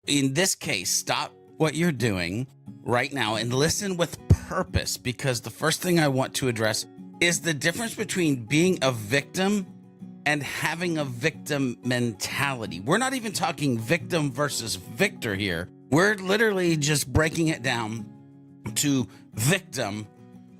In this case, stop what you're doing right now and listen with purpose, because the first thing I want to address is the difference between being a victim and having a victim mentality. We're not even talking victim versus victor here. We're literally just breaking it down to victim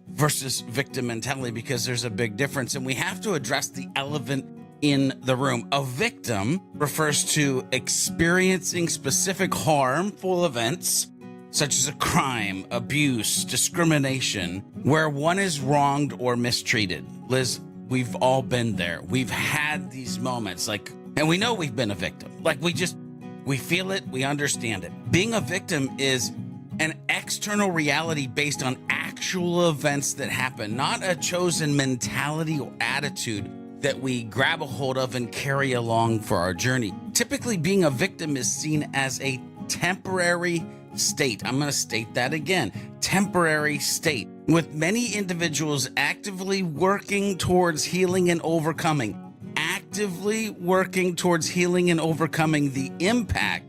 versus victim mentality, because there's a big difference, and we have to address the elephant in the room. A victim refers to experiencing specific harmful events such as a crime, abuse, discrimination, where one is wronged or mistreated. Liz, we've all been there. We've had these moments, and we know we've been a victim. We feel it, we understand it. Being a victim is an external reality based on actual events that happen, not a chosen mentality or attitude that we grab a hold of and carry along for our journey. Typically, being a victim is seen as a temporary state. I'm going to state that again. Temporary state, with many individuals actively working towards healing and overcoming. Actively working towards healing and overcoming the impact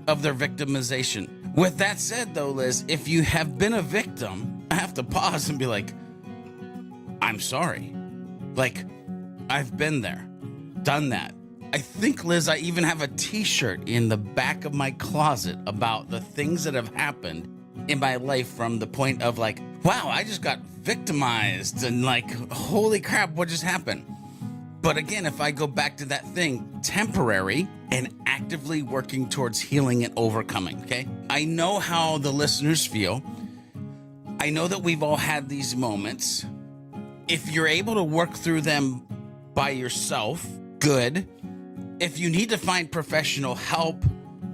of their victimization. With that said, though, Liz, if you have been a victim, I have to pause and be like, I'm sorry. I've been there, done that. I think, Liz, I even have a t-shirt in the back of my closet about the things that have happened in my life, from the point of wow, I just got victimized and holy crap, what just happened? But again, if I go back to that thing, temporary and actively working towards healing and overcoming, okay? I know how the listeners feel. I know that we've all had these moments. If you're able to work through them by yourself, good. If you need to find professional help,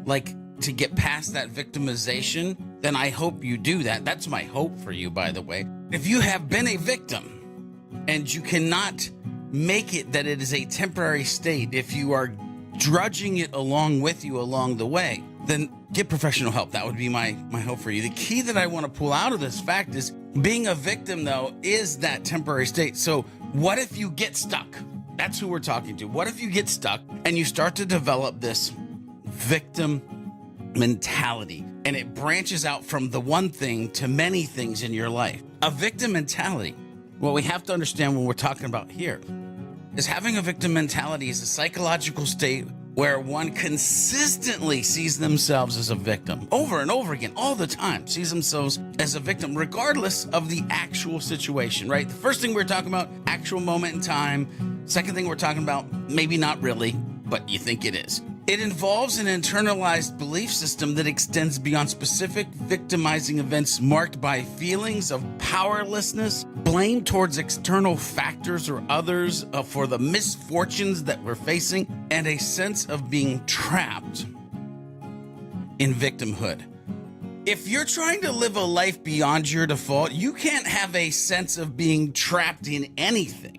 to get past that victimization, then I hope you do that. That's my hope for you, by the way. If you have been a victim and you cannot make it that it is a temporary state, if you are drudging it along with you along the way, then get professional help. That would be my hope for you. The key that I want to pull out of this fact is being a victim, though, is that temporary state. So what if you get stuck? That's who we're talking to. What if you get stuck and you start to develop this victim mentality, and it branches out from the one thing to many things in your life? A victim mentality, what we have to understand when we're talking about here, is having a victim mentality is a psychological state where one consistently sees themselves as a victim over and over again, all the time, sees themselves as a victim, regardless of the actual situation, right? The first thing we're talking about, actual moment in time. Second thing we're talking about, maybe not really, but you think it is. It involves an internalized belief system that extends beyond specific victimizing events marked by feelings of powerlessness, blame towards external factors or others for the misfortunes that we're facing, and a sense of being trapped in victimhood. If you're trying to live a life beyond your default, you can't have a sense of being trapped in anything.